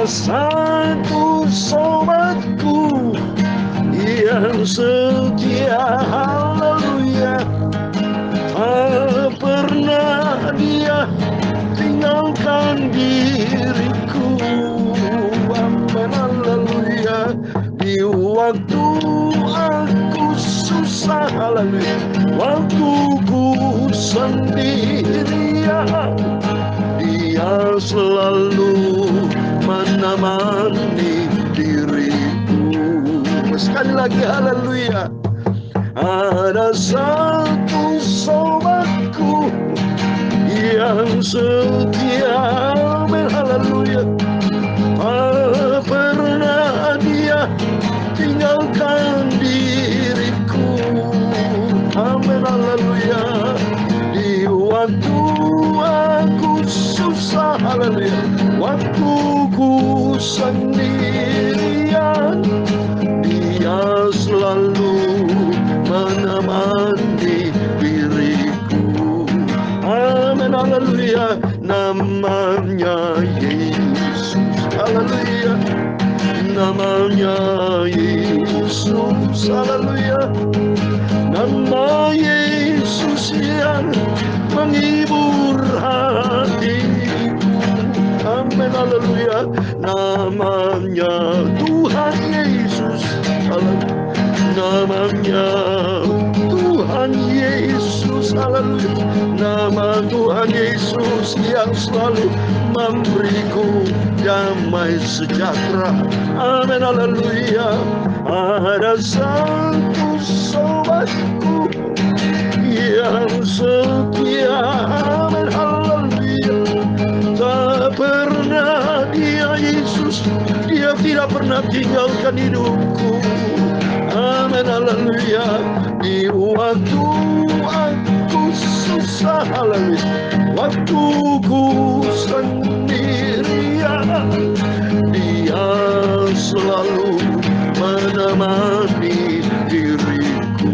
Ada satu sobatku yang setia, haleluya, tak pernah dia tinggalkan diriku. Amin, haleluya. Di waktu aku susah, haleluya, waktu ku sendirian, dia selalu menemani diriku. Sekali lagi, haleluya. Ada satu sobatku yang setia, amin, haleluya, tak pernah dia tinggalkan diriku. Amin, haleluya. Di waktu aku susah, haleluya, waktu ku sendirian, dia selalu menemani diriku. Amin, haleluya. Namanya Yesus, haleluya, namanya Yesus, haleluya. Nama Yesus yang menghibur hatiku. Amin, haleluya. Namanya Tuhan Yesus, haleluya. Namanya Tuhan Yesus, haleluya. Nama Tuhan Yesus yang selalu memberiku damai sejahtera. Amin, haleluya. Ada satu sobatku yang setia, amin, haleluya, tak pernah dia, Yesus, dia tidak pernah tinggalkan hidupku. Amin, haleluya. Di waktu aku susah, haleluya, waktu ku sendirian, dia selalu menemani diriku.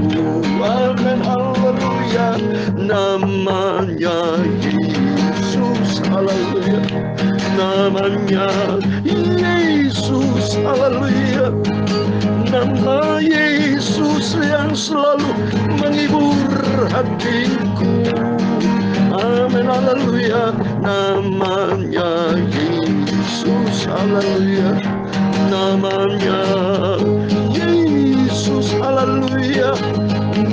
Amin, haleluya. Namanya Yesus, haleluya. Namanya Yesus, haleluya. Nama Yesus yang selalu menghibur hatiku. Amin, haleluya. Namanya Yesus, haleluya. Namanya Yesus, haleluya.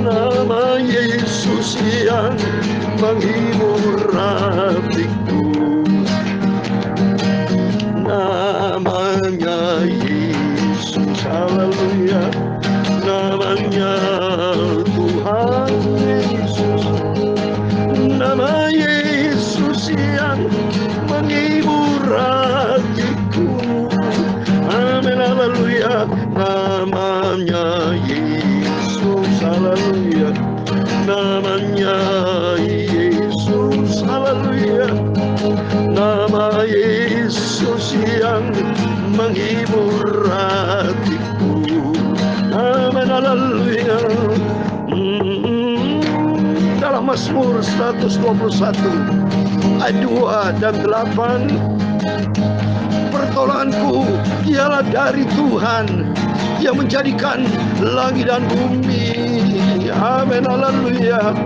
Nama Yesus yang menghibur hatiku. Namanya Yesus, haleluya. Namanya Tuhan Yesus. Nama Yesus yang menghibur hatiku. Amin, haleluya. Namanya Yesus, haleluya. Namanya Yesus, haleluya. Nama Yesus yang menghibur hatiku. Amin, haleluya. Dalam Mazmur 121 ayat 2 dan 8, pertolonganku ialah dari Tuhan yang menjadikan langit dan bumi. Amin, haleluya.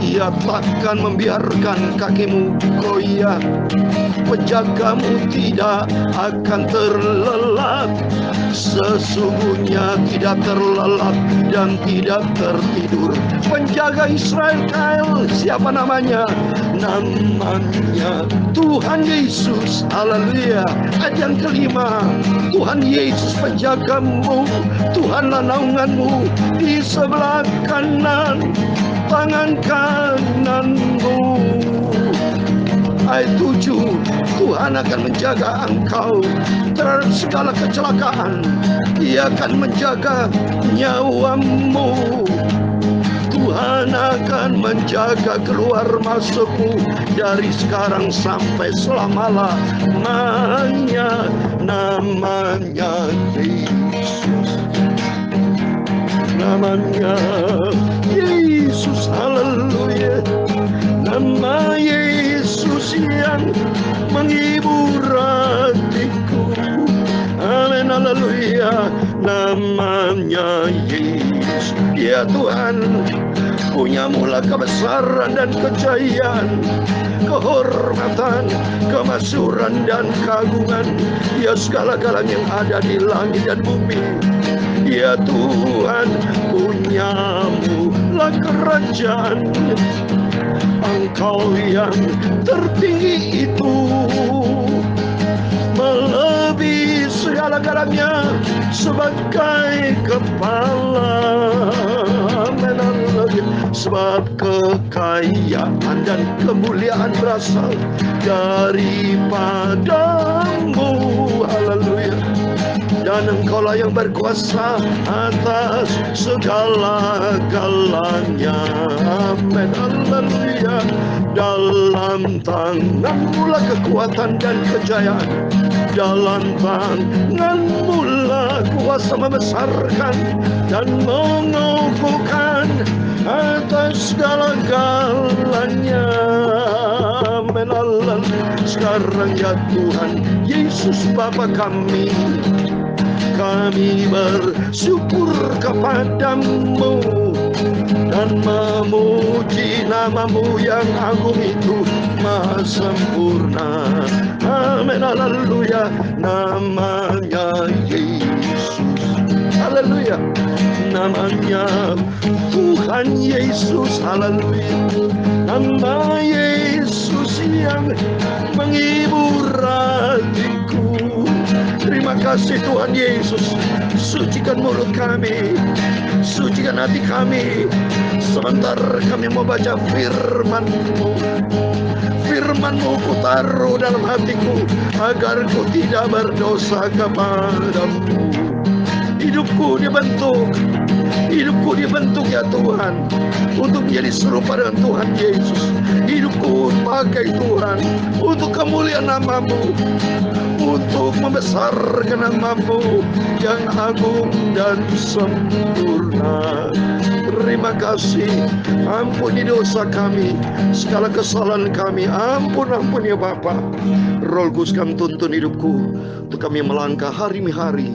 Ia takkan membiarkan kakimu goyah, penjagamu tidak akan terlelap. Sesungguhnya tidak terlelap dan tidak tertidur penjaga Israel. Siapa namanya? Namanya Tuhan Yesus, haleluya. Ayat yang kelima, Tuhan Yesus penjagamu, Tuhanlah naunganmu di sebelah kanan tangan kananmu. Ayat 7, Tuhan akan menjaga engkau terhadap segala kecelakaan. Ia akan menjaga nyawamu. Tuhan akan menjaga keluar masukmu dari sekarang sampai selama-lamanya. Namanya Yesus, namanya Yesus, haleluya. Nama Yesus yang menghibur hatiku. haleluya, namanya Yesus. Ya Tuhan, punya mula kebesaran dan kejayaan, kehormatan, kemasyhuran dan keagungan. Ya segala-galanya yang ada di langit dan bumi. Ya Tuhan, punyamu lah kerajaan. Engkau yang tertinggi itu, melebihi segala-galanya sebagai kepala. Sebab kekayaan dan kemuliaan berasal daripadamu. Haleluya. Dan engkaulah yang berkuasa atas segala-galanya. Amin. Haleluya. Dalam tanganmu lah kekuatan dan kejayaan. Dalam tanganmu lah kuasa membesarkan dan mengukuhkan atas segala-galanya. Amin. Sekarang ya Tuhan Yesus Bapa kami bersyukur kepadamu dan memuji namamu yang agung itu maha sempurna. Amin. Haleluya. Namanya Yesus. Haleluya. Namanya Tuhan Yesus. Haleluya. Nama Yesus yang menghibur hatiku. Terima kasih Tuhan Yesus. Sucikan mulut kami, sucikan hati kami. Sebentar kami mau baca firman-Mu. Firman-Mu ku taruh dalam hatiku, agar ku tidak berdosa kepadamu. Hidupku dibentuk ya Tuhan, untuk menjadi serupa dengan Tuhan Yesus. Hidupku pakai Tuhan untuk kemuliaan namamu, untuk membesarkan namamu yang agung dan sempurna. Terima kasih. Ampuni dosa kami, segala kesalahan kami. Ampun ya Bapa. Roh Kudus kami tuntun hidupku, untuk kami melangkah hari demi hari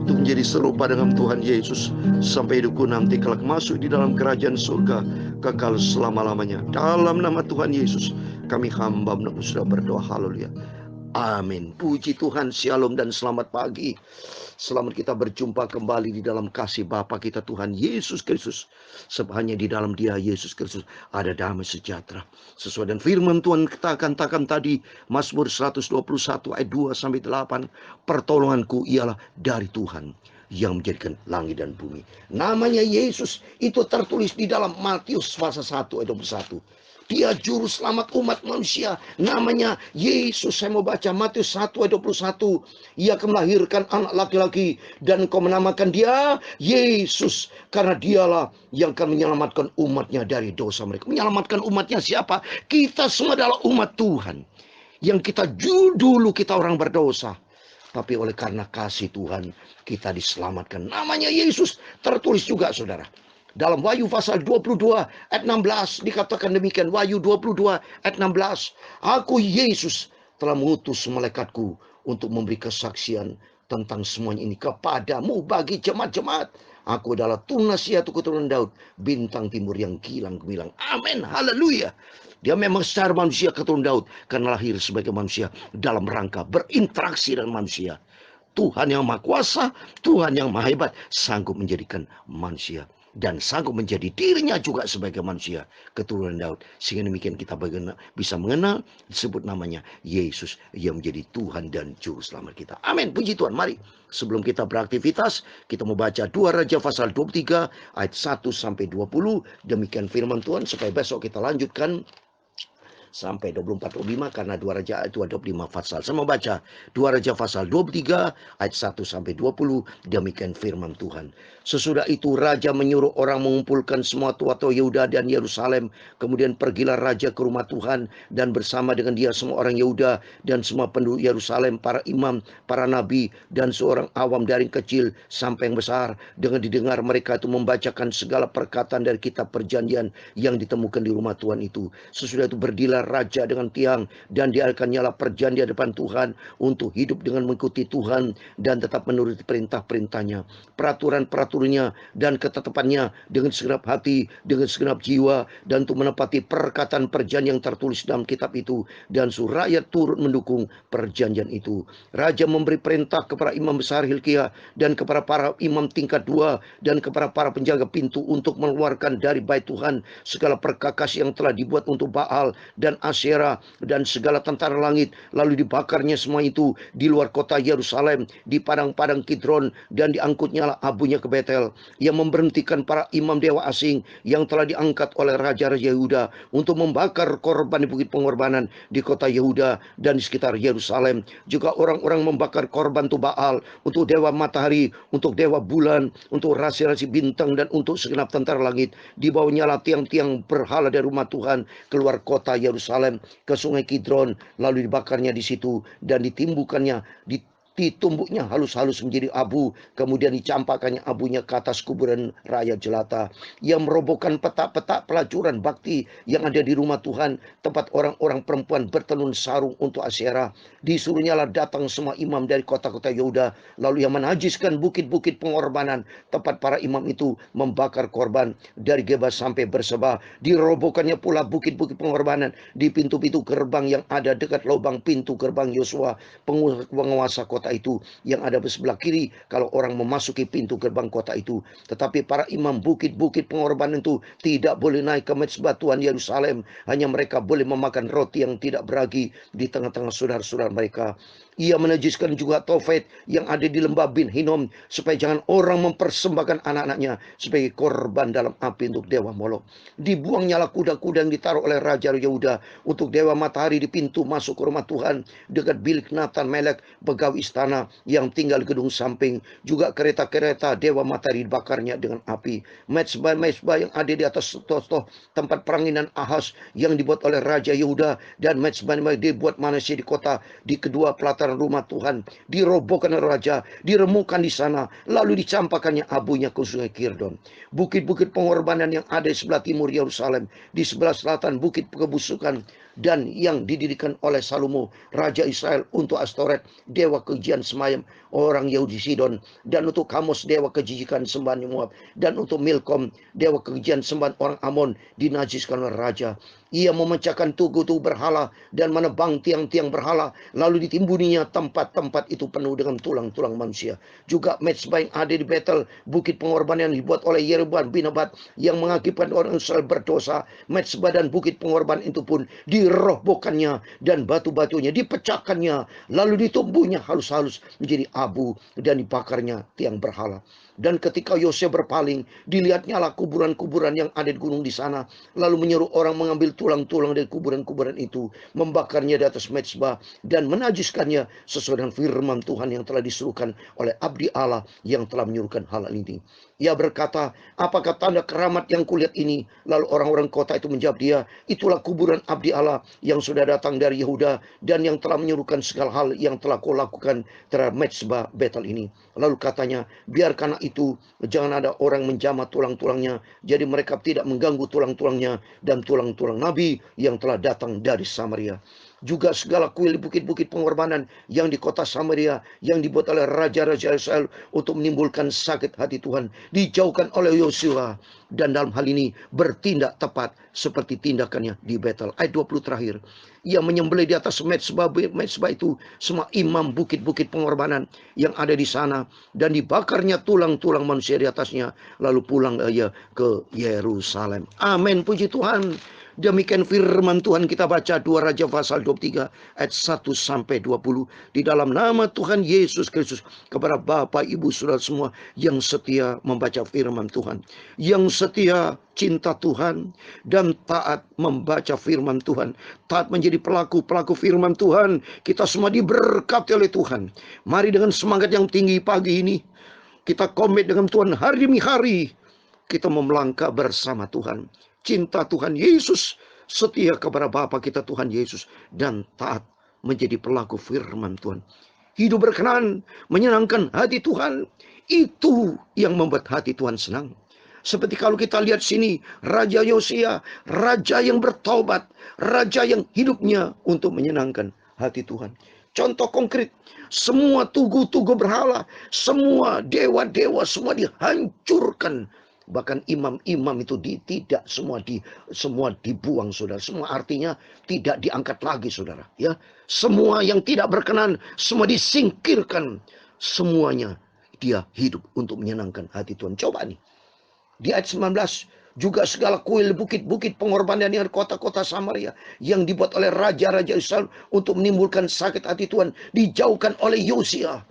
untuk menjadi serupa dengan Tuhan Yesus, sampai hidupku nanti kelak masuk di dalam kerajaan surga kekal selama-lamanya. Dalam nama Tuhan Yesus kami hamba sudah berdoa. Haleluya. Amin. Puji Tuhan. Shalom dan selamat pagi. Selamat kita berjumpa kembali di dalam kasih Bapa kita Tuhan Yesus Kristus. Sebab hanya di dalam Dia Yesus Kristus ada damai sejahtera. Sesuai dengan firman Tuhan kita katakan tadi, Mazmur 121 ayat 2 sampai 8, pertolonganku ialah dari Tuhan yang menjadikan langit dan bumi. Namanya Yesus itu tertulis di dalam Matius pasal 1 ayat 21. Dia juru selamat umat manusia. Namanya Yesus. Saya mau baca Matius 1 ayat 21. Ia akan melahirkan anak laki-laki, dan kau menamakan dia Yesus, karena dialah yang akan menyelamatkan umatnya dari dosa mereka. Menyelamatkan umatnya siapa? Kita semua adalah umat Tuhan, yang kita dulu kita orang berdosa, tapi oleh karena kasih Tuhan kita diselamatkan. Namanya Yesus tertulis juga saudara dalam Wahyu pasal 22 ayat 16, dikatakan demikian. Wahyu 22 ayat 16. Aku Yesus telah mengutus malaikatku untuk memberi kesaksian tentang semuanya ini kepadamu bagi jemaat-jemaat. Aku adalah tunas yaitu keturunan Daud, bintang timur yang kilang gemilang. Amin. Haleluya. Dia memang secara manusia keturunan Daud, karena lahir sebagai manusia dalam rangka berinteraksi dengan manusia. Tuhan yang maha kuasa, Tuhan yang maha hebat, sanggup menjadikan manusia dan sanggup menjadi dirinya juga sebagai manusia keturunan Daud. Sehingga demikian kita bisa mengenal, disebut namanya Yesus yang menjadi Tuhan dan Juru Selamat kita. Amin. Puji Tuhan. Mari sebelum kita beraktivitas, kita membaca 2 Raja pasal 23 ayat 1 sampai 20. Demikian firman Tuhan, supaya besok kita lanjutkan sampai 24-25, karena 2 Raja itu ada 25 pasal. Saya mau baca 2 Raja pasal 23 ayat 1 sampai 20. Demikian firman Tuhan. Sesudah itu raja menyuruh orang mengumpulkan semua tua-tua Yehuda dan Yerusalem. Kemudian pergilah raja ke rumah Tuhan, dan bersama dengan dia semua orang Yehuda dan semua penduduk Yerusalem, para imam, para nabi, dan seorang awam dari kecil sampai yang besar. Dengan didengar mereka itu membacakan segala perkataan dari kitab perjanjian yang ditemukan di rumah Tuhan itu. Sesudah itu berdirilah adalah raja dengan tiang, dan dia akan nyala perjanjian di depan Tuhan untuk hidup dengan mengikuti Tuhan dan tetap menuruti perintah-perintahnya, peraturan-peraturannya dan ketetapannya dengan segenap hati, dengan segenap jiwa, dan untuk menepati perkataan perjanjian yang tertulis dalam kitab itu, dan suruh rakyat turut mendukung perjanjian itu. Raja memberi perintah kepada imam besar Hilkiah dan kepada para imam tingkat 2 dan kepada para penjaga pintu untuk mengeluarkan dari bait Tuhan segala perkakas yang telah dibuat untuk Baal dan Asyera dan segala tentara langit, lalu dibakarnya semua itu di luar kota Yerusalem, di padang-padang Kidron, dan diangkutnya abunya ke Betel. Ia memberhentikan para imam dewa asing yang telah diangkat oleh raja-raja Yehuda untuk membakar korban di bukit pengorbanan di kota Yehuda dan di sekitar Yerusalem. Juga orang-orang membakar korban untuk Baal, untuk dewa matahari, untuk dewa bulan, untuk rasi-rasi bintang, dan untuk segenap tentara langit. Di bawahnya lah tiang-tiang berhala dari rumah Tuhan keluar kota Yerusalem ke sungai Kidron, lalu dibakarnya di situ dan ditimbukannya, ditumbuknya halus-halus menjadi abu, kemudian dicampakkannya abunya ke atas kuburan rakyat jelata. Ia merobohkan petak-petak pelacuran bakti yang ada di rumah Tuhan, tempat orang-orang perempuan bertenun sarung untuk Asyera. Disuruhnya lah datang semua imam dari kota-kota Yehuda, lalu ia menajiskan bukit-bukit pengorbanan, tempat para imam itu membakar korban dari Geba sampai Berseba. Dirobohkannya pula bukit-bukit pengorbanan di pintu-pintu gerbang yang ada dekat lubang pintu gerbang Yosua, penguasa kota itu, yang ada di sebelah kiri kalau orang memasuki pintu gerbang kota itu. Tetapi para imam bukit-bukit pengorbanan itu tidak boleh naik ke mezbah Tuhan Yerusalem. Hanya mereka boleh memakan roti yang tidak beragi di tengah-tengah saudara-saudara mereka. Ia menajiskan juga Tofet yang ada di lembah Bin Hinom, supaya jangan orang mempersembahkan anak-anaknya sebagai korban dalam api untuk dewa Molok. Dibuangnya lah kuda-kuda yang ditaruh oleh Raja Yehuda untuk dewa matahari di pintu masuk ke rumah Tuhan dekat bilik Nathan Melek, pegawai istana yang tinggal di gedung samping. Juga kereta-kereta dewa matahari dibakarnya dengan api. Mezbah-mezbah yang ada di atas toh tempat peranginan Ahaz yang dibuat oleh Raja Yehuda, dan mezbah dibuat Manasye di kota di kedua pelataran rumah Tuhan, dirobohkan oleh raja, diremukkan di sana, lalu dicampakkannya abunya ke sungai Kidron. Bukit-bukit pengorbanan yang ada di sebelah timur Yerusalem, di sebelah selatan bukit kebusukan, dan yang didirikan oleh Salomo raja Israel untuk Astoret dewa kejian semayam orang Yahudi Sidon, dan untuk Kamos dewa kejijikan sembahan Moab, dan untuk Milkom dewa kejian sembahan orang Amon dinajiskan oleh raja. Ia memecahkan tugu-tugu berhala dan menebang tiang-tiang berhala, lalu ditimbuninya tempat-tempat itu penuh dengan tulang-tulang manusia. Juga mezbah yang ada di Betel, bukit pengorbanan yang dibuat oleh Yeroboam bin Nebat yang mengakibatkan orang Israel berdosa. Mezbah dan bukit pengorbanan itu pun dirobohkannya dan batu-batunya dipecahkannya, lalu ditumbuhnya halus-halus menjadi abu dan dibakarnya tiang berhala. Dan ketika Yosef berpaling, dilihatnya lah kuburan-kuburan yang ada di gunung di sana, lalu menyuruh orang mengambil tulang-tulang dari kuburan-kuburan itu, membakarnya di atas mezbah dan menajiskannya sesuai dengan firman Tuhan yang telah disuruhkan oleh abdi Allah yang telah menyuruhkan hal ini. Ia berkata, apakah tanda keramat yang kulihat ini? Lalu orang-orang kota itu menjawab dia, itulah kuburan abdi Allah yang sudah datang dari Yehuda dan yang telah menyuruhkan segala hal yang telah kau lakukan terhadap mezbah Betel ini. Lalu katanya, biarkanlah itu, jangan ada orang menjamah tulang-tulangnya, jadi mereka tidak mengganggu tulang-tulangnya dan tulang-tulang nabi yang telah datang dari Samaria. Juga segala kuil bukit-bukit pengorbanan yang di kota Samaria yang dibuat oleh raja-raja Israel untuk menimbulkan sakit hati Tuhan dijauhkan oleh Yosua, dan dalam hal ini bertindak tepat seperti tindakannya di Betel. Ayat 20 terakhir, ia menyembelih di atas mezbah itu semua imam bukit-bukit pengorbanan yang ada di sana, dan dibakarnya tulang-tulang manusia di atasnya, lalu pulang ia ke Yerusalem. Amin, puji Tuhan. Demikian firman Tuhan, kita baca 2 Raja pasal 23 ayat 1 sampai 20. Di dalam nama Tuhan Yesus Kristus, kepada Bapak Ibu Saudara semua yang setia membaca firman Tuhan, yang setia cinta Tuhan dan taat membaca firman Tuhan, taat menjadi pelaku-pelaku firman Tuhan, kita semua diberkati oleh Tuhan. Mari dengan semangat yang tinggi pagi ini kita komit dengan Tuhan hari demi hari. Kita melangkah bersama Tuhan. Cinta Tuhan Yesus, setia kepada Bapa kita Tuhan Yesus, dan taat menjadi pelaku firman Tuhan. Hidup berkenan, menyenangkan hati Tuhan, itu yang membuat hati Tuhan senang. Seperti kalau kita lihat sini, Raja Yosia, raja yang bertaubat, raja yang hidupnya untuk menyenangkan hati Tuhan. Contoh konkret, semua tugu-tugu berhala, semua dewa-dewa, semua dihancurkan. Bahkan imam-imam itu tidak semua dibuang, saudara. Semua artinya tidak diangkat lagi, saudara. Ya, semua yang tidak berkenan, semua disingkirkan. Semuanya dia hidup untuk menyenangkan hati Tuhan. Coba nih, di ayat 19, juga segala kuil bukit-bukit pengorbanan yang kota-kota Samaria yang dibuat oleh raja-raja Israel untuk menimbulkan sakit hati Tuhan dijauhkan oleh Yosia.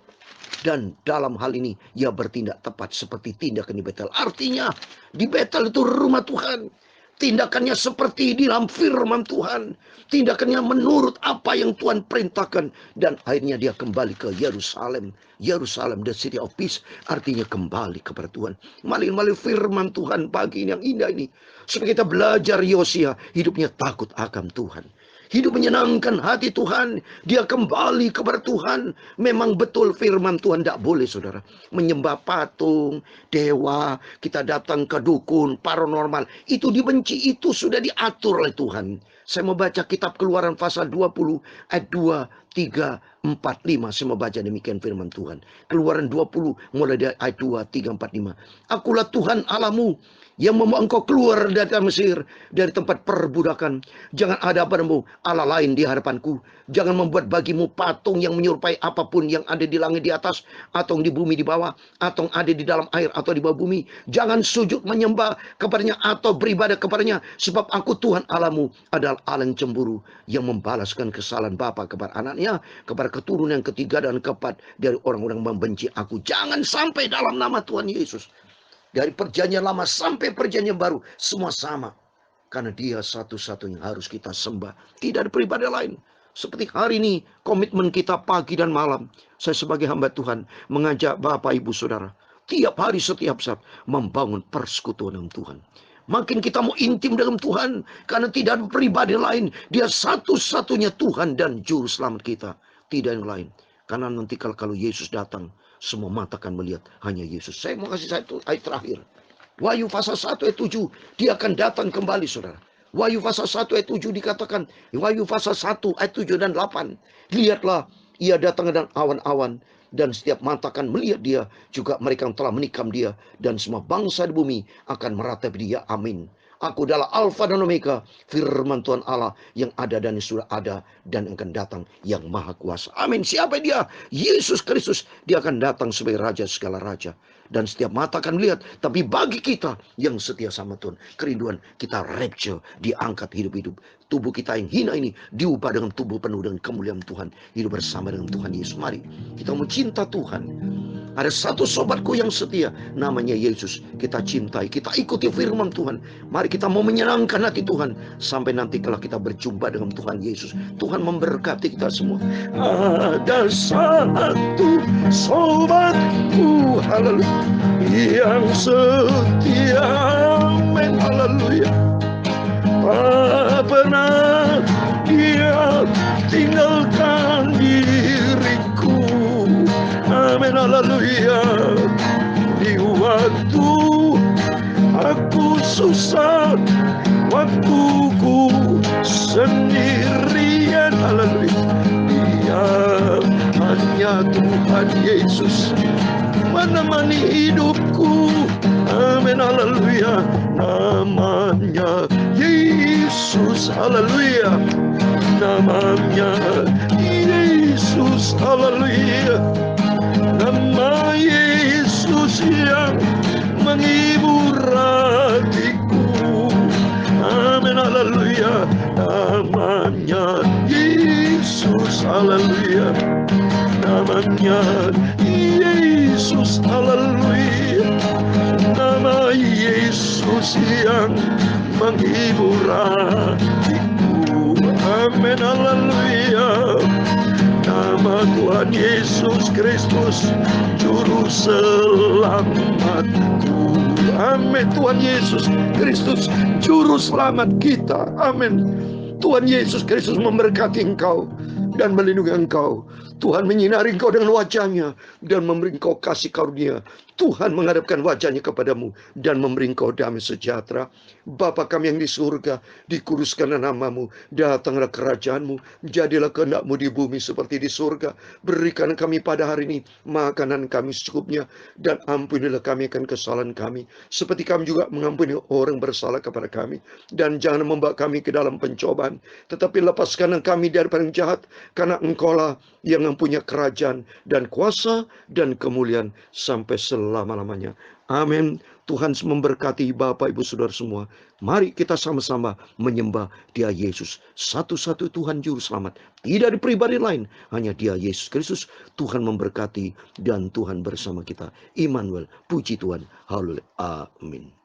Dan dalam hal ini ia bertindak tepat seperti tindakan di Betel. Artinya di Betel itu rumah Tuhan. Tindakannya seperti di dalam firman Tuhan. Tindakannya menurut apa yang Tuhan perintahkan. Dan akhirnya dia kembali ke Yerusalem. Yerusalem, the city of peace. Artinya kembali kepada Tuhan. Melalui firman Tuhan pagi yang indah ini. Supaya kita belajar Yosia hidupnya takut akan Tuhan. Hidup menyenangkan hati Tuhan. Dia kembali kepada Tuhan. Memang betul firman Tuhan tidak boleh, saudara. Menyembah patung, dewa, kita datang ke dukun, paranormal. Itu dibenci, itu sudah diatur oleh Tuhan. Saya mau baca kitab Keluaran pasal 20 ayat 2, 3, 4, 5. Saya mau baca demikian firman Tuhan. Keluaran 20 mulai dari ayat 2, 3, 4, 5. Akulah Tuhan Allahmu yang membawa engkau keluar dari Mesir, dari tempat perbudakan. Jangan ada padamu Allah lain di hadapanku. Jangan membuat bagimu patung yang menyerupai apapun yang ada di langit di atas, atau di bumi di bawah, atau ada di dalam air atau di bawah bumi. Jangan sujud menyembah kepadanya atau beribadah kepadanya, sebab aku Tuhan Allahmu adalah Allah yang cemburu, yang membalaskan kesalahan bapa kepada anaknya, kepada keturunan yang ketiga dan keempat dari orang-orang membenci aku. Jangan sampai dalam nama Tuhan Yesus. Dari perjanjian lama sampai perjanjian baru, semua sama. Karena dia satu-satunya harus kita sembah. Tidak ada beribadah lain. Seperti hari ini, komitmen kita pagi dan malam. Saya sebagai hamba Tuhan, mengajak Bapak, Ibu, Saudara. Tiap hari, setiap saat, membangun persekutuan dengan Tuhan. Makin kita mau intim dengan Tuhan. Karena tidak ada beribadah lain. Dia satu-satunya Tuhan dan Juru Selamat kita. Tidak yang lain. Karena nanti kalau Yesus datang, semua mata akan melihat hanya Yesus. Saya mau kasih satu ayat terakhir. Wahyu pasal 1 ayat 7. Dia akan datang kembali, saudara. Wahyu pasal 1 ayat 7 dikatakan. Wahyu pasal 1 ayat 7 dan 8. Lihatlah, ia datang dengan awan-awan. Dan setiap mata akan melihat dia. Juga mereka yang telah menikam dia. Dan semua bangsa di bumi akan meratapi dia. Amin. Aku adalah Alfa dan Omega, firman Tuhan Allah yang ada dan yang sudah ada dan yang akan datang, yang maha kuasa. Amin. Siapa dia? Yesus Kristus. Dia akan datang sebagai Raja segala raja. Dan setiap mata akan melihat. Tapi bagi kita yang setia sama Tuhan, kerinduan kita rapture, diangkat hidup-hidup. Tubuh kita yang hina ini diubah dengan tubuh penuh dengan kemuliaan Tuhan. Hidup bersama dengan Tuhan Yesus. Mari kita mencinta Tuhan. Ada satu sobatku yang setia, namanya Yesus. Kita cintai, kita ikuti firman Tuhan. Mari kita mau menyenangkan hati Tuhan. Sampai nanti kalau kita berjumpa dengan Tuhan Yesus. Tuhan memberkati kita semua. Ada satu sobatku, haleluya, yang setia, amin, haleluya. Tak pernah dia tinggalkan diriku. Amin, haleluya. Di waktu aku susah, waktu ku sendirian, haleluya. Dia hanya Tuhan Yesus menemani hidupku. Amin, haleluya. Namanya Yesus, haleluya. Namanya Yesus, haleluya. Nama Yesus yang menghibur hatiku. Amin, haleluya. Namanya Yesus, haleluya. Namanya Yesus, haleluya. Nama Yesus yang menghibur hatiku. Amin, haleluya. Nama Tuhan Yesus Kristus, Juru Selamatku. Amin. Tuhan Yesus Kristus, Juru Selamat kita. Amin. Tuhan Yesus Kristus memberkati engkau dan melindungi engkau. Tuhan menyinari engkau dengan wajahnya dan memberi engkau kasih karunia. Tuhan menghadapkan wajahnya kepadamu dan memberi engkau damai sejahtera. Bapa kami yang di surga, dikuduskanlah namamu, datanglah kerajaanmu, jadilah kehendakmu di bumi seperti di surga. Berikan kami pada hari ini makanan kami secukupnya, dan ampunilah kami akan kesalahan kami, seperti kami juga mengampuni orang bersalah kepada kami. Dan jangan membawa kami ke dalam pencobaan, tetapi lepaskan kami daripada yang jahat, karena engkaulah yang mempunyai kerajaan dan kuasa dan kemuliaan sampai selama-lamanya. Amin. Tuhan memberkati Bapak Ibu Saudara semua. Mari kita sama-sama menyembah Dia Yesus, satu-satu Tuhan Juru Selamat. Tidak ada pribadi lain, hanya Dia Yesus Kristus. Tuhan memberkati dan Tuhan bersama kita. Immanuel, puji Tuhan. Haleluya. Amin.